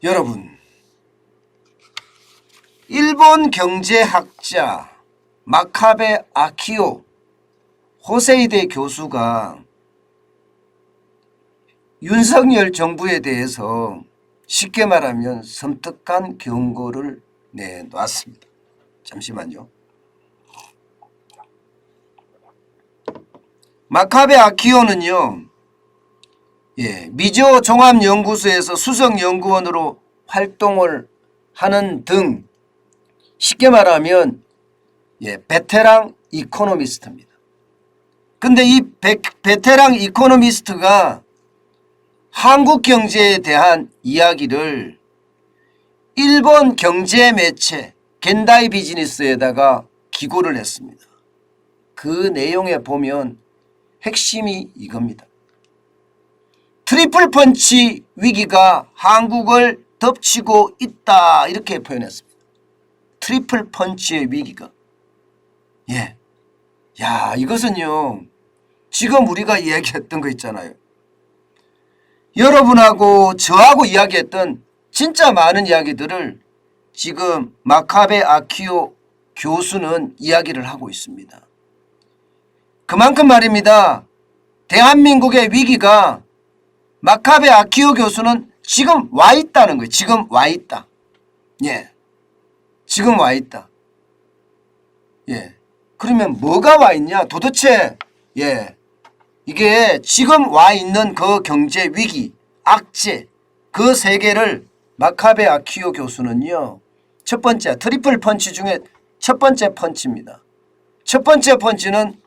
여러분, 일본 경제학자 마카베 아키오 호세이데 교수가 윤석열 정부에 대해서 쉽게 말하면 섬뜩한 경고를 내놨습니다. 잠시만요. 마카베 아키오는요, 미조 종합연구소에서 수석연구원으로 활동을 하는 등 쉽게 말하면 베테랑 이코노미스트입니다. 근데 이 베테랑 이코노미스트가 한국 경제에 대한 이야기를 일본 경제 매체 겐다이 비즈니스에다가 기고를 했습니다. 그 내용에 보면 핵심이 이겁니다. 트리플 펀치 위기가 한국을 덮치고 있다, 이렇게 표현했습니다. 트리플 펀치의 위기가. 이것은요, 지금 우리가 이야기했던 거 있잖아요. 여러분하고 저하고 이야기했던 진짜 많은 이야기들을 지금 마카베 아키오 교수는 이야기를 하고 있습니다. 그만큼 말입니다. 대한민국의 위기가 마카베 아키오 교수는 지금 와 있다는 거예요. 지금 와 있다. 지금 와 있다. 그러면 뭐가 와 있냐? 도대체 이게 지금 와 있는 그 경제 위기, 악재, 그 세계를 마카베 아키오 교수는요, 첫 번째 트리플 펀치 중에 첫 번째 펀치입니다. 첫 번째 펀치는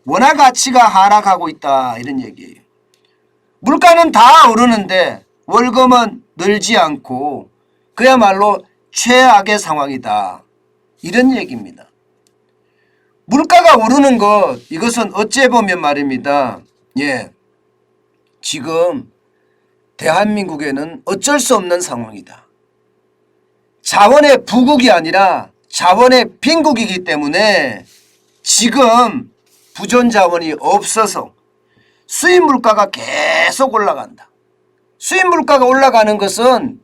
원화 가치가 하락하고 있다, 이런 얘기예요. 물가는 다 오르는데 월급은 늘지 않고 그야말로 최악의 상황이다, 이런 얘기입니다. 물가가 오르는 것, 이것은 어째 보면 말입니다. 지금 대한민국에는 어쩔 수 없는 상황이다. 자원의 부국이 아니라 자원의 빈국이기 때문에 지금 부존 자원이 없어서 수입 물가가 계속 올라간다. 수입 물가가 올라가는 것은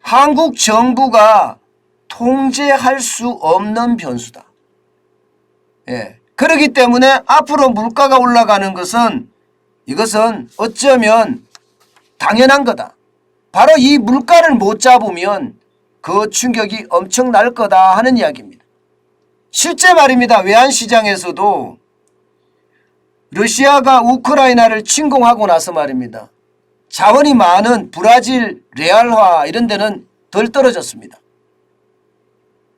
한국 정부가 통제할 수 없는 변수다. 그렇기 때문에 앞으로 물가가 올라가는 것은 이것은 어쩌면 당연한 거다. 바로 이 물가를 못 잡으면 그 충격이 엄청날 거다 하는 이야기입니다. 실제 말입니다. 외환시장에서도 러시아가 우크라이나를 침공하고 나서 말입니다. 자원이 많은 브라질, 레알화 이런 데는 덜 떨어졌습니다.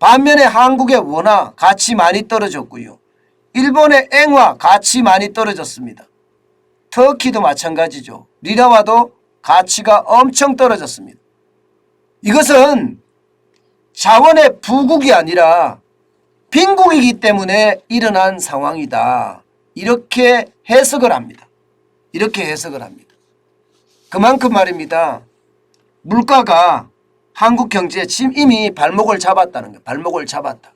반면에 한국의 원화 가치 많이 떨어졌고요. 일본의 앵화 가치 많이 떨어졌습니다. 터키도 마찬가지죠. 리라와도 가치가 엄청 떨어졌습니다. 이것은 자원의 부국이 아니라 빈국이기 때문에 일어난 상황이다, 이렇게 해석을 합니다. 이렇게 해석을 합니다. 그만큼 말입니다. 물가가 한국 경제에 지금 이미 발목을 잡았다는 거예요. 발목을 잡았다.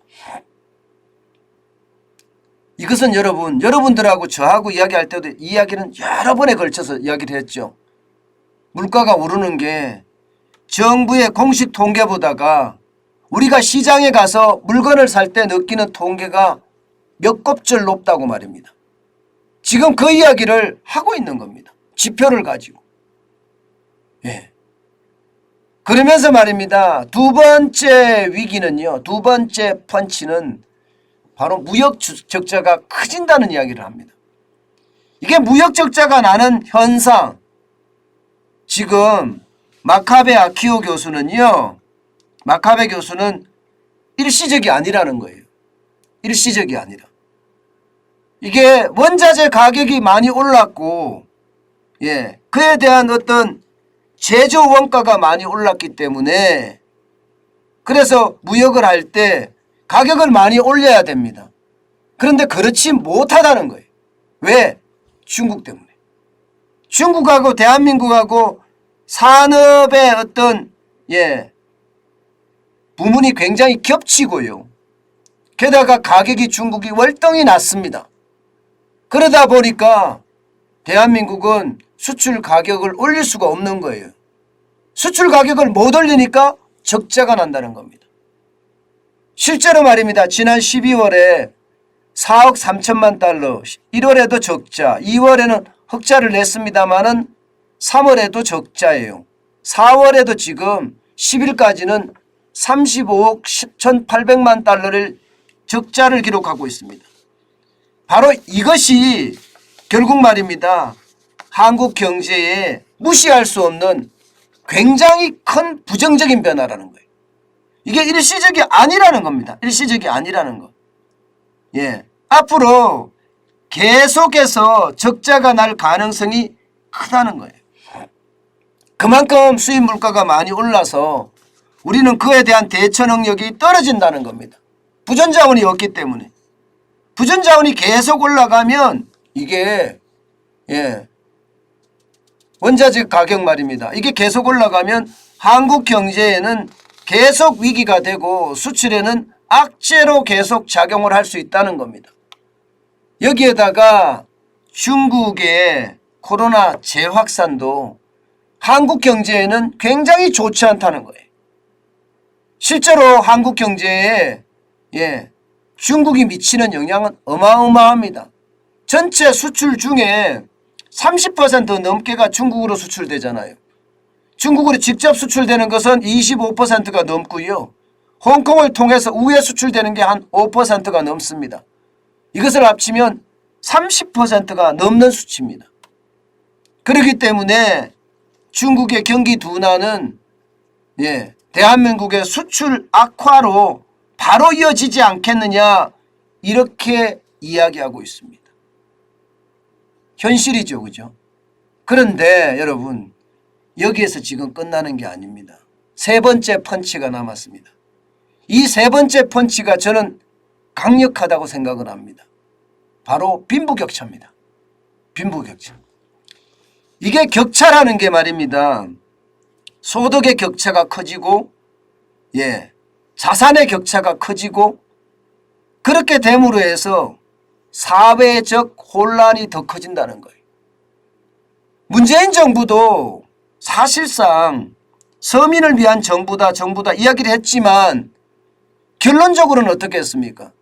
이것은 여러분들하고 저하고 이야기할 때도 이 이야기는 여러 번에 걸쳐서 이야기를 했죠. 물가가 오르는 게 정부의 공식 통계보다가 우리가 시장에 가서 물건을 살 때 느끼는 통계가 몇 곱절 높다고 말입니다. 지금 그 이야기를 하고 있는 겁니다. 지표를 가지고. 그러면서 말입니다. 두 번째 위기는요, 두 번째 펀치는 바로 무역 적자가 커진다는 이야기를 합니다. 이게 무역 적자가 나는 현상, 지금 마카베 아키오 교수는요, 마카베 교수는 일시적이 아니라는 거예요. 일시적이 아니라. 이게 원자재 가격이 많이 올랐고, 그에 대한 어떤 제조 원가가 많이 올랐기 때문에 그래서 무역을 할 때 가격을 많이 올려야 됩니다. 그런데 그렇지 못하다는 거예요. 왜? 중국 때문에. 중국하고 대한민국하고 산업의 어떤 부문이 굉장히 겹치고요. 게다가 가격이 중국이 월등히 낮습니다. 그러다 보니까 대한민국은 수출 가격을 올릴 수가 없는 거예요. 수출 가격을 못 올리니까 적자가 난다는 겁니다. 실제로 말입니다. 지난 12월에 4억 3천만 달러, 1월에도 적자, 2월에는 흑자를 냈습니다마는 3월에도 적자예요. 4월에도 지금 10일까지는 35억 1,800만 달러를 적자를 기록하고 있습니다. 바로 이것이 결국 말입니다. 한국 경제에 무시할 수 없는 굉장히 큰 부정적인 변화라는 거예요. 이게 일시적이 아니라는 겁니다. 일시적이 아니라는 거. 예. 앞으로 계속해서 적자가 날 가능성이 크다는 거예요. 그만큼 수입 물가가 많이 올라서 우리는 그에 대한 대처 능력이 떨어진다는 겁니다. 부전자원이 없기 때문에. 부전자원이 계속 올라가면 이게 원자재 가격 말입니다. 이게 계속 올라가면 한국 경제에는 계속 위기가 되고 수출에는 악재로 계속 작용을 할 수 있다는 겁니다. 여기에다가 중국의 코로나 재확산도 한국 경제에는 굉장히 좋지 않다는 거예요. 실제로 한국 경제에 중국이 미치는 영향은 어마어마합니다. 전체 수출 중에 30% 넘게가 중국으로 수출되잖아요. 중국으로 직접 수출되는 것은 25%가 넘고요. 홍콩을 통해서 우회 수출되는 게 한 5%가 넘습니다. 이것을 합치면 30%가 넘는 수치입니다. 그렇기 때문에 중국의 경기 둔화는 대한민국의 수출 악화로 바로 이어지지 않겠느냐 이렇게 이야기하고 있습니다. 현실이죠. 그죠? 그런데 여러분 여기에서 지금 끝나는 게 아닙니다. 세 번째 펀치가 남았습니다. 이 세 번째 펀치가 저는 강력하다고 생각을 합니다. 바로 빈부격차입니다. 빈부격차. 이게 격차라는 게 말입니다. 소득의 격차가 커지고 자산의 격차가 커지고 그렇게 됨으로 해서 사회적 혼란이 더 커진다는 거예요. 문재인 정부도 사실상 서민을 위한 정부다 이야기를 했지만 결론적으로는 어떻게 했습니까?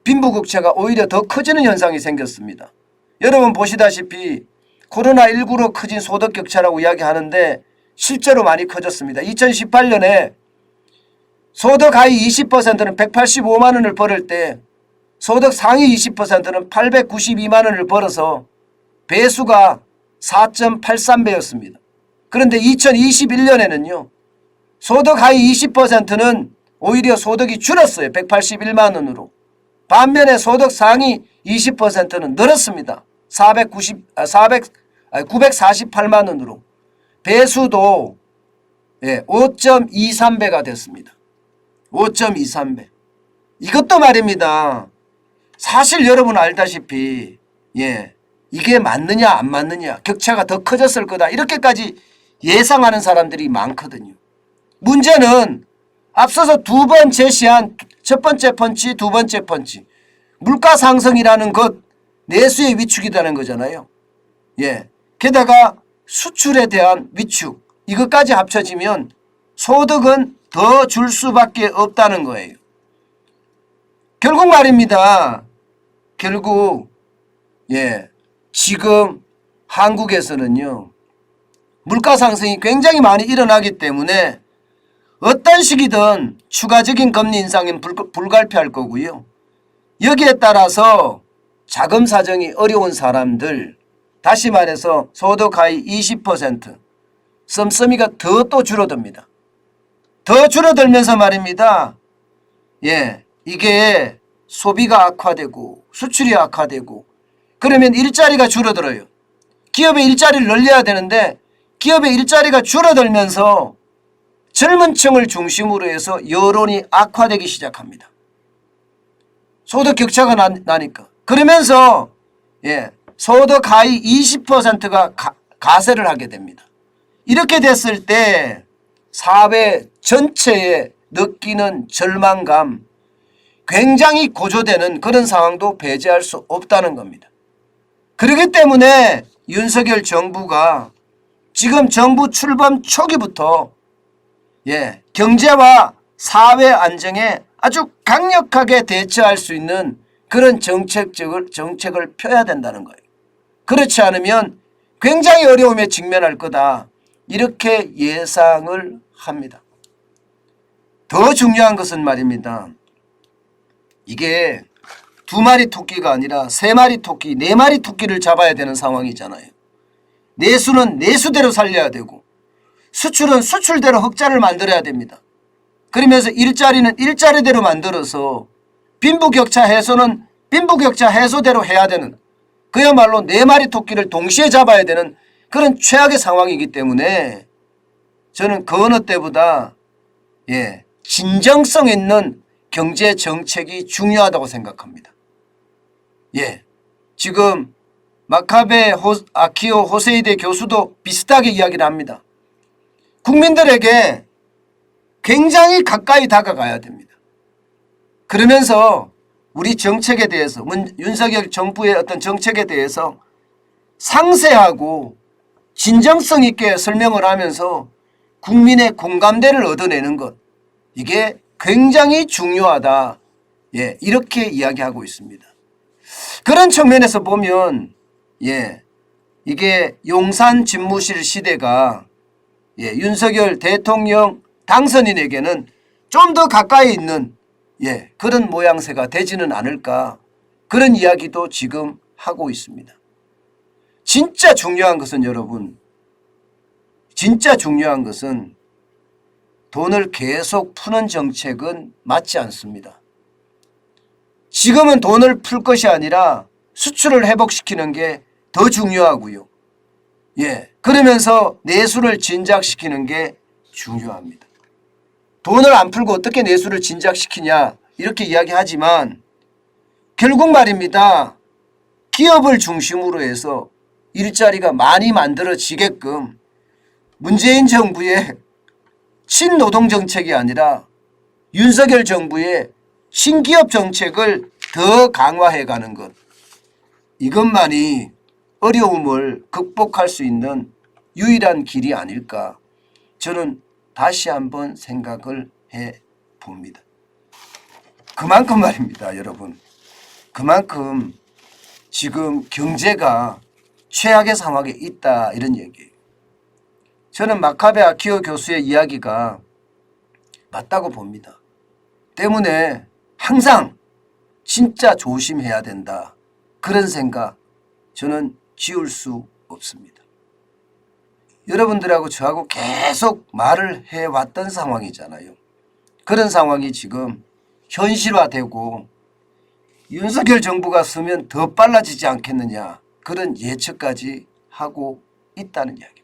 빈부격차가 오히려 더 커지는 현상이 생겼습니다. 여러분 보시다시피 코로나19로 커진 소득격차라고 이야기하는데 실제로 많이 커졌습니다. 2018년에 소득 하위 20%는 185만 원을 벌을 때 소득 상위 20%는 892만 원을 벌어서 배수가 4.83배였습니다. 그런데 2021년에는요. 소득 하위 20%는 오히려 소득이 줄었어요. 181만 원으로. 반면에 소득 상위 20%는 늘었습니다. 948만 원으로. 배수도 5.23배가 됐습니다. 5.23배. 이것도 말입니다. 사실 여러분 알다시피 이게 맞느냐 안 맞느냐 격차가 더 커졌을 거다 이렇게까지 예상하는 사람들이 많거든요. 문제는 앞서서 두 번 제시한 첫 번째 펀치 두 번째 펀치 물가 상승이라는 것 내수의 위축이라는 거잖아요. 게다가 수출에 대한 위축 이것까지 합쳐지면 소득은 더 줄 수밖에 없다는 거예요. 결국 말입니다. 결국 지금 한국에서는요. 물가 상승이 굉장히 많이 일어나기 때문에 어떤 시기든 추가적인 금리 인상은 불가피할 거고요. 여기에 따라서 자금 사정이 어려운 사람들 다시 말해서 소득 하위 20% 씀씀이가 더 또 줄어듭니다. 더 줄어들면서 말입니다. 이게 소비가 악화되고 수출이 악화되고 그러면 일자리가 줄어들어요. 기업의 일자리를 늘려야 되는데 기업의 일자리가 줄어들면서 젊은 층을 중심으로 해서 여론이 악화되기 시작합니다. 소득 격차가 나니까. 그러면서 소득 하위 20%가 가세를 하게 됩니다. 이렇게 됐을 때 사회 전체에 느끼는 절망감 굉장히 고조되는 그런 상황도 배제할 수 없다는 겁니다. 그렇기 때문에 윤석열 정부가 지금 정부 출범 초기부터 경제와 사회 안정에 아주 강력하게 대처할 수 있는 그런 정책을 펴야 된다는 거예요. 그렇지 않으면 굉장히 어려움에 직면할 거다. 이렇게 예상을 합니다. 더 중요한 것은 말입니다. 이게 2마리 토끼가 아니라 3마리 토끼, 4마리 토끼를 잡아야 되는 상황이잖아요. 내수는 내수대로 살려야 되고 수출은 수출대로 흑자를 만들어야 됩니다. 그러면서 일자리는 일자리대로 만들어서 빈부격차 해소는 빈부격차 해소대로 해야 되는, 그야말로 4마리 토끼를 동시에 잡아야 되는 그런 최악의 상황이기 때문에 저는 그 어느 때보다 진정성 있는 경제 정책이 중요하다고 생각합니다. 지금 마카베 아키오 호세이데 교수도 비슷하게 이야기를 합니다. 국민들에게 굉장히 가까이 다가가야 됩니다. 그러면서 우리 정책에 대해서, 윤석열 정부의 어떤 정책에 대해서 상세하고 진정성 있게 설명을 하면서 국민의 공감대를 얻어내는 것, 이게 굉장히 중요하다. 이렇게 이야기하고 있습니다. 그런 측면에서 보면 이게 용산 집무실 시대가 윤석열 대통령 당선인에게는 좀 더 가까이 있는 그런 모양새가 되지는 않을까, 그런 이야기도 지금 하고 있습니다. 진짜 중요한 것은 여러분, 진짜 중요한 것은 돈을 계속 푸는 정책은 맞지 않습니다. 지금은 돈을 풀 것이 아니라 수출을 회복시키는 게 더 중요하고요. 그러면서 내수를 진작시키는 게 중요합니다. 돈을 안 풀고 어떻게 내수를 진작시키냐 이렇게 이야기하지만 결국 말입니다. 기업을 중심으로 해서 일자리가 많이 만들어지게끔 문재인 정부의 친노동 정책이 아니라 윤석열 정부의 신기업 정책을 더 강화해가는 것, 이것만이 어려움을 극복할 수 있는 유일한 길이 아닐까, 저는 다시 한번 생각을 해봅니다. 그만큼 말입니다. 여러분, 그만큼 지금 경제가 최악의 상황에 있다, 이런 얘기예요. 저는 마카베 아키오 교수의 이야기가 맞다고 봅니다. 때문에 항상 진짜 조심해야 된다, 그런 생각 저는 지울 수 없습니다. 여러분들하고 저하고 계속 말을 해왔던 상황이잖아요. 그런 상황이 지금 현실화되고 윤석열 정부가 서면 더 빨라지지 않겠느냐, 그런 예측까지 하고 있다는 이야기.